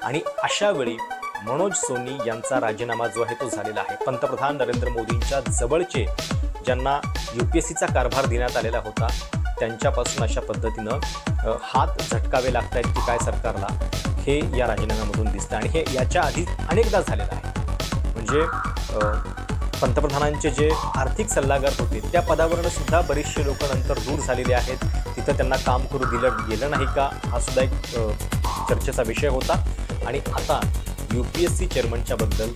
आणि अशा वेळी मनोज सोनी यांचा राजीनामा जो आहे तो झालेला आहे। पंतप्रधान नरेंद्र मोदींच्या जवळचे ज्यांना UPSCचा कारभार देण्यात आलेला होता त्यांच्यापासून अशा पद्धतीनं हात झटकावे लागत आहेत की काय सरकारला, हे या राजीनाम्यामधून दिसतं। आणि हे याच्या आधी अनेकदा झालेलं आहे। म्हणजे पंतप्रधानांचे जे आर्थिक सल्लागार होते त्या पदावरून सुद्धा बरेचसे लोक नंतर दूर झालेले आहेत। तिथं त्यांना काम करू दिलं गेलं नाही का, हा सुद्धा एक चर्चेचा विषय होता। आणि आता UPSC चेअरमनच्या बद्दल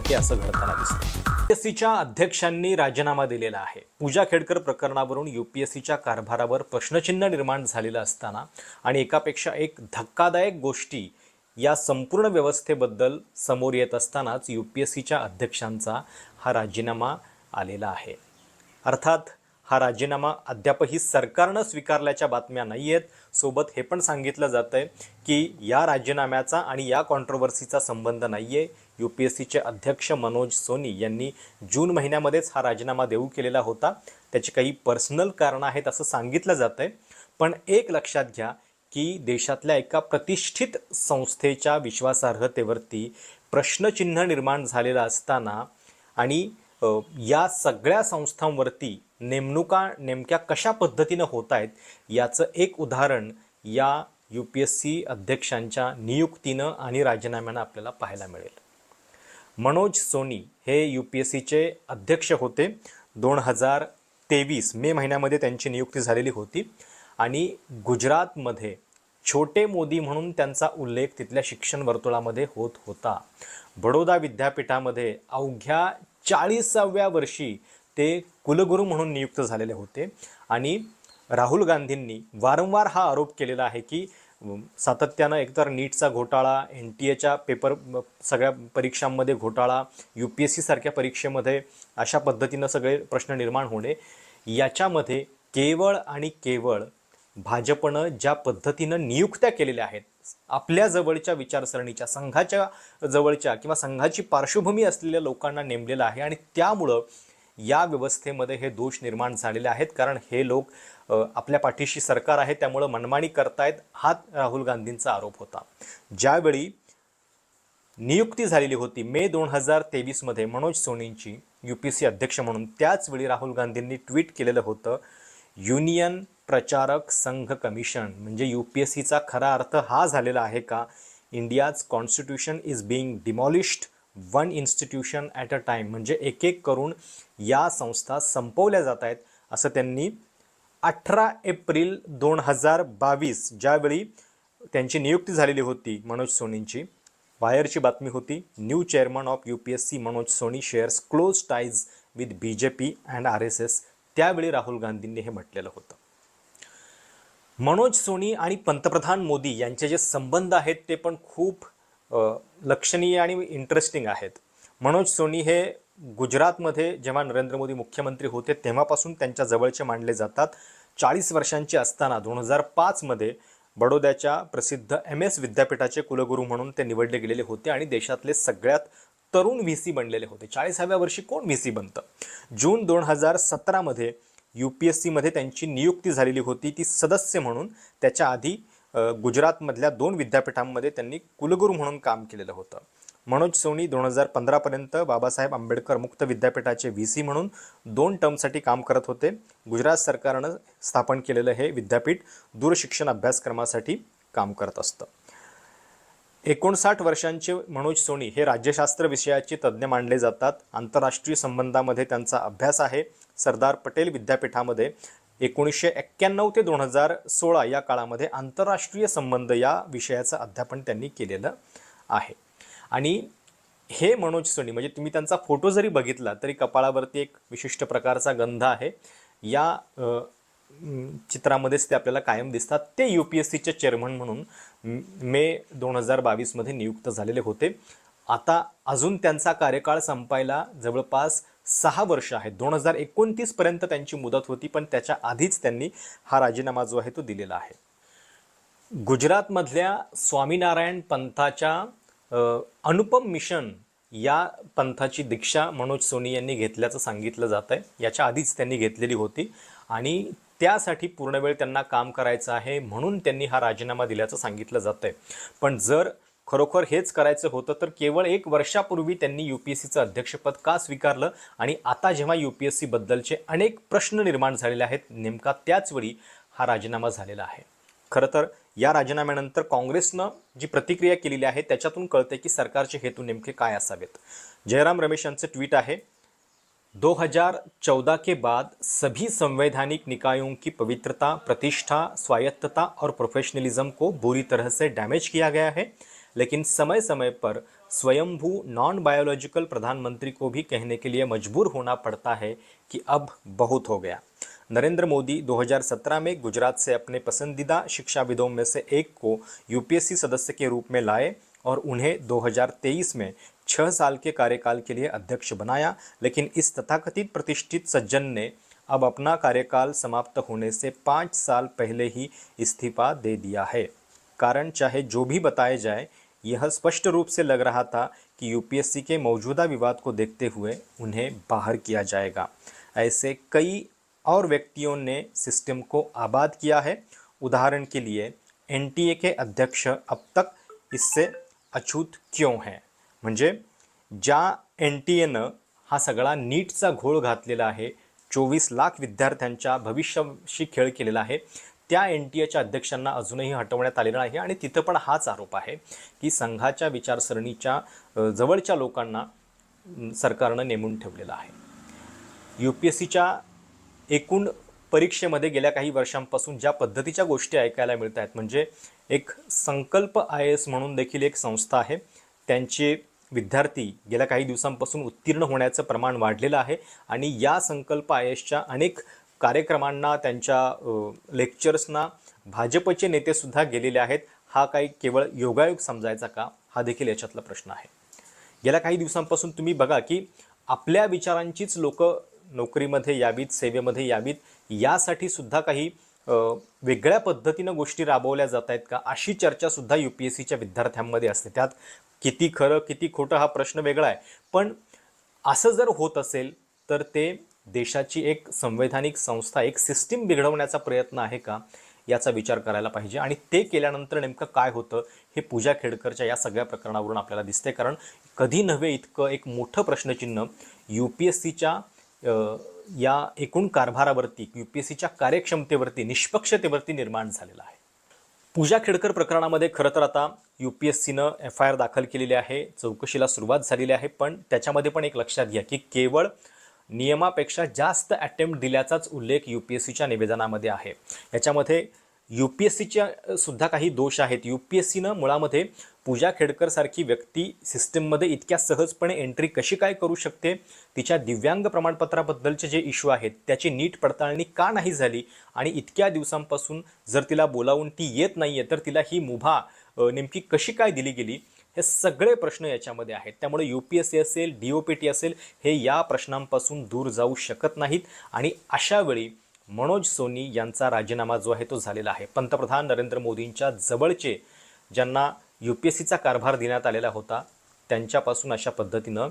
हे असं घडताना दिसतं। UPSCच्या अध्यक्षांनी राजीनामा दिलेला आहे। पूजा खेडकर प्रकरणावरून UPSCच्या कारभारावर प्रश्नचिन्ह निर्माण झालेलं असताना आणि एकापेक्षा एक धक्कादायक गोष्टी या संपूर्ण व्यवस्थेबद्दल समोर येत असतानाच UPSCच्या अध्यक्षांचा हा राजीनामा आलेला आहे। अर्थात हा राजीनामा अद्यापही सरकारनं स्वीकारल्याच्या बातम्या नाही आहेत। सोबत हे पण सांगितलं जातंय की या राजीनाम्याचा आणि या कॉन्ट्रोवर्सीचा संबंध नाही आहे। UPSCचे अध्यक्ष मनोज सोनी यांनी जून महिन्यामध्येच हा राजीनामा देऊ केलेला होता। त्याची काही पर्सनल कारणं आहेत असं सांगितलं जातंय। पण एक लक्षात घ्या की देशातल्या एका प्रतिष्ठित संस्थेच्या विश्वासार्हतेवरती प्रश्नचिन्ह निर्माण झालेलं असताना आणि या सगळ्या संस्थांवरती नेमणुका नेमक्या कशा पद्धतीनं होत आहेत याचं एक उदाहरण या UPSC अध्यक्षांच्या नियुक्तीनं आणि राजीनाम्यानं आपल्याला पाहायला मिळेल। मनोज सोनी हे UPSCचे अध्यक्ष होते। 2023 मे महिन्यामध्ये त्यांची नियुक्ती झालेली होती आणि गुजरातमध्ये छोटे मोदी म्हणून त्यांचा उल्लेख तिथल्या शिक्षण वर्तुळामध्ये होत होता। बडोदा विद्यापीठामध्ये अवघ्या 40व्या वर्षी ते कुलगुरू म्हणून नियुक्त झालेले होते। आणि राहुल गांधींनी वारंवार हा आरोप केलेला आहे की सातत्यानं एकतर नीटचा घोटाळा, NTA पेपर सगळ्या परीक्षांमध्ये घोटाळा, UPSC सारख्या परीक्षेमध्ये अशा पद्धतीनं सगळे प्रश्न निर्माण होणे, याच्यामध्ये केवळ आणि केवळ भाजपनं ज्या पद्धतीनं नियुक्त्या केलेल्या आहेत आपल्या जवळच्या विचारसरणीच्या, संघाच्या जवळच्या किंवा संघाची पार्श्वभूमी असलेल्या लोकांना नेमलेलं आहे। आणि त्यामुळं या व्यवस्थेमध्ये हे दोष निर्माण झालेले आहेत। कारण हे लोक आपल्या पाठीशी सरकार आहे त्यामुळं मनमानी करतायत, हा राहुल गांधींचा आरोप होता। ज्यावेळी नियुक्ती झालेली होती मे 2023 मध्ये मनोज सोनींची UPSC अध्यक्ष म्हणून, त्याचवेळी राहुल गांधींनी ट्विट केलेलं होतं, युनियन प्रचारक संघ कमिशन म्हणजे UPSCचा खरा अर्थ हा झालेला आहे का, India's constitution is being demolished one institution at a time, म्हणजे एक एक करून या संस्था संपवल्या जात आहेत असं त्यांनी 18 एप्रिल 2022 ज्यावेळी त्यांची नियुक्ती झालेली होती मनोज सोनींची, बाहेरची बातमी होती, new chairman of UPSC Manoj Soni shares close ties with BJP and RSS, त्यावेळी राहुल गांधींनी हे म्हटलेलं होतं। मनोज सोनी आणि पंतप्रधान मोदी यांचे जे संबंध आहेत ते पण खूप लक्षणीय आणि इंटरेस्टिंग आहेत। मनोज सोनी हे गुजरातमध्ये जेव्हा नरेंद्र मोदी मुख्यमंत्री होते तेव्हापासून त्यांच्या जवळचे मानले जातात। 40 वर्षांचे असताना 2005 मध्ये बडोद्याच्या प्रसिद्ध MS विद्यापीठाचे कुलगुरू म्हणून ते निवडले गेलेले होते आणि देशातले सगळ्यात तरुण VC बनलेले होते। 40व्या वर्षी कोण VC बनतं। जून 2017 मध्ये UPSC मध्ये त्यांची नियुक्ती झालेली होती ती सदस्य म्हणून। त्याच्या आधी गुजरातमधल्या 2 विद्यापीठांमध्ये त्यांनी कुलगुरू म्हणून काम केलेलं होतं। मनोज सोनी 2015 पर्यंत बाबासाहेब आंबेडकर मुक्त विद्यापीठाचे VC म्हणून 2 टर्मसाठी काम करत होते। गुजरात सरकारनं स्थापन केलेलं हे विद्यापीठ दूरशिक्षण अभ्यासक्रमासाठी काम करत असतं। 59 वर्षांचे मनोज सोनी हे राज्यशास्त्र विषयाचे तज्ज्ञ मानले जातात। आंतरराष्ट्रीय संबंधामध्ये त्यांचा अभ्यास आहे। सरदार पटेल विद्यापीठामध्ये 1991 ते 2016 या काळामध्ये आंतरराष्ट्रीय संबंध या विषयाचं अध्यापन त्यांनी केलेलं आहे। आणि हे मनोज सोनी म्हणजे तुम्ही त्यांचा फोटो जरी बघितला तरी कपाळावरती एक विशिष्ट प्रकारचा गंध आहे। या चित्रामध्येच ते आपल्याला कायम दिसतात। ते UPSCचे चेअरमन म्हणून मे 2022 मध्ये नियुक्त झालेले होते। आता अजून त्यांचा कार्यकाळ संपायला जवळपास 6 वर्ष आहेत। 2029 पर्यंत त्यांची मुदत होती, पण त्याच्या आधीच त्यांनी हा राजीनामा जो आहे तो दिलेला आहे। गुजरातमधल्या स्वामीनारायण पंथाच्या अनुपम मिशन या पंथाची दीक्षा मनोज सोनी यांनी घेतल्याचं सांगितलं जात आहे। याच्या आधीच त्यांनी घेतलेली होती आणि त्यासाठी पूर्ण वेळ त्यांना काम करायचं आहे म्हणून त्यांनी हा राजीनामा दिल्याचं सांगितलं जात आहे। पण जर खरोखर हेच करायचं होतं तर केवळ 1 वर्षापूर्वी त्यांनी UPSCचं अध्यक्षपद का स्वीकारलं आणि आता जेव्हा UPSC बद्दलचे अनेक प्रश्न निर्माण झालेले आहेत नेमका त्याच वेळी हा राजीनामा झालेला आहे. खरं तर या राजीनाम्यानंतर काँग्रेसनं जी प्रतिक्रिया केलेली आहे त्याच्यातून कळते की सरकारचे हेतू नेमके काय असावेत. जयराम रमेश यांचं ट्विट आहे, 2014 के बाद सभी संवैधानिक निकायों की पवित्रता, प्रतिष्ठा, स्वायत्तता और प्रोफेशनलिज्म को बुरी तरह से डैमेज किया गया है, लेकिन समय समय पर स्वयंभू नॉन बायोलॉजिकल प्रधानमंत्री को भी कहने के लिए मजबूर होना पड़ता है कि अब बहुत हो गया. नरेंद्र मोदी 2017 में गुजरात से अपने पसंदीदा शिक्षाविदों में से एक को UPSC सदस्य के रूप में लाए और उन्हें 2023 में 6 साल के कार्यकाल के लिए अध्यक्ष बनाया, लेकिन इस तथाकथित प्रतिष्ठित सज्जन ने अब अपना कार्यकाल समाप्त होने से 5 साल पहले ही इस्तीफा दे दिया है. कारण चाहे जो भी बताया जाए, यह स्पष्ट रूप से लग रहा था कि UPSC के मौजूदा विवाद को देखते हुए उन्हें बाहर किया जाएगा. ऐसे कई और व्यक्तियों ने सिस्टम को आबाद किया है. उदाहरण के लिए NTA के अध्यक्ष अब तक इससे अछूत क्यों हैं. म्हणजे ज्या NTAनं हा सगळा नीटचा घोळ घातलेला आहे, 24 लाख विद्यार्थ्यांच्या भविष्याशी खेळ केलेला आहे, त्या NTAच्या अध्यक्षांना अजूनही हटवण्यात आलेलं नाही. आणि तिथं पण हाच आरोप आहे की संघाच्या विचारसरणीच्या जवळच्या लोकांना सरकारनं नेमून ठेवलेलं आहे. UPSCच्या एकूण परीक्षेमध्ये गेल्या काही वर्षांपासून ज्या पद्धतीच्या गोष्टी ऐकायला मिळत आहेत, म्हणजे एक संकल्प IAS म्हणून देखील एक संस्था आहे, त्यांचे विद्यार्थी गेल्या काही दिवसांपासून उत्तीर्ण होण्याचं प्रमाण वाढलेलं आहे आणि या संकल्प IASच्या अनेक कार्यक्रमांना, त्यांच्या लेक्चर्सना भाजपचे नेतेसुद्धा गेलेले आहेत. हा काही केवळ योगायोग समजायचा का, हा देखील याच्यातला प्रश्न आहे. गेल्या काही दिवसांपासून तुम्ही बघा की आपल्या विचारांचीच लोक नोकरीमध्ये यावीत, सेवेमध्ये यावीत, यासाठी सुद्धा काही वेगळ्या पद्धतीनं गोष्टी राबवल्या जात आहेत का, अशी चर्चासुद्धा UPSCच्या विद्यार्थ्यांमध्ये असते. त्यात किती खरं किती खोटं हा प्रश्न वेगळा आहे, पण असं जर होत असेल तर ते देशाची एक संवैधानिक संस्था, एक सिस्टीम बिघडवण्याचा प्रयत्न आहे का, याचा विचार करायला पाहिजे. आणि ते केल्यानंतर नेमकं काय होतं हे पूजा खेडकरच्या या सगळ्या प्रकरणावरून आपल्याला दिसते. कारण कधी नव्हे इतकं एक मोठं प्रश्नचिन्ह UPSCच्या या एकूण कारभारावरती, UPSCच्या कार्यक्षमतेवरती, निष्पक्षतेवरती निर्माण झालेला आहे. पूजा खेडकर प्रकरणामध्ये खरं तर आता UPSCनं FIR दाखल केलेली आहे, चौकशीला सुरुवात झालेली आहे. पण त्याच्यामध्ये पण एक लक्षात घ्या की केवळ नियमापेक्षा जास्त अटेम्प्ट दिल्याचाच उल्लेख UPSCच्या निवेदनामध्ये आहे. याच्यामध्ये UPSCच्या सुद्धा काही दोष आहेत. UPSCनं मुळामध्ये पूजा खेडकरसारखी व्यक्ती सिस्टीममध्ये इतक्या सहजपणे एंट्री कशी काय करू शकते, तिच्या दिव्यांग प्रमाणपत्राबद्दलचे जे इश्यू आहेत त्याची नीट पडताळणी का नाही झाली, आणि इतक्या दिवसांपासून जर तिला बोलावून ती येत नाही आहे तर तिला ही मुभा नेमकी कशी काय दिली गेली, हे सगळे प्रश्न याच्यामध्ये आहेत. त्यामुळे UPSC असेल, DOPT असेल, हे या प्रश्नांपासून दूर जाऊ शकत नाहीत. आणि अशा वेळी मनोज सोनी यांचा राजीनामा जो आहे तो झालेला आहे. पंतप्रधान नरेंद्र मोदींच्या जवळचे ज्यांना UPSCचा कारभार देण्यात आलेला होता त्यांच्यापासून अशा पद्धतीनं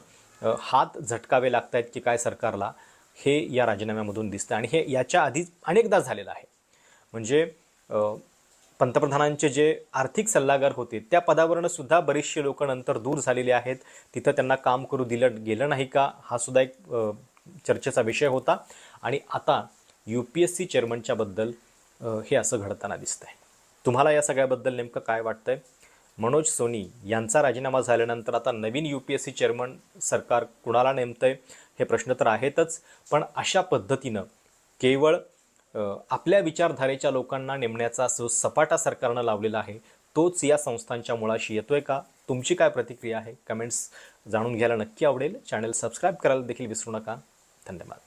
हात झटकावे लागत आहेत की काय सरकारला, हे या राजीनाम्यामधून दिसतं. आणि हे याच्या आधी अनेकदा झालेलं आहे. म्हणजे पंतप्रधानांचे जे आर्थिक सल्लागार होते त्या पदावरनं सुद्धा बरेचसे लोक नंतर दूर झालेले आहेत. तिथं त्यांना काम करू दिलं गेलं नाही का, हा सुद्धा एक चर्चेचा विषय होता. आणि आता UPSC चेअरमनच्या बद्दल हे असं घडताना दिसतंय. तुम्हाला या सगळ्याबद्दल नेमकं काय वाटतंय? मनोज सोनी यांचा राजीनामा झाल्यानंतर आता नवीन UPSC चेअरमन सरकार कुणाला नेमतंय हे प्रश्न तर आहेतच, पण अशा पद्धतीनं केवळ आपल्या विचारधारेच्या लोकांना नेमण्याचा जो सपाटा सरकारनं लावलेला आहे तोच या संस्थांच्या मुळाशी येतोय का? तुमची काय प्रतिक्रिया आहे? कमेंट्स जाणून घ्यायला नक्की आवडेल. चॅनल सबस्क्राईब करायला देखील विसरू नका. धन्यवाद.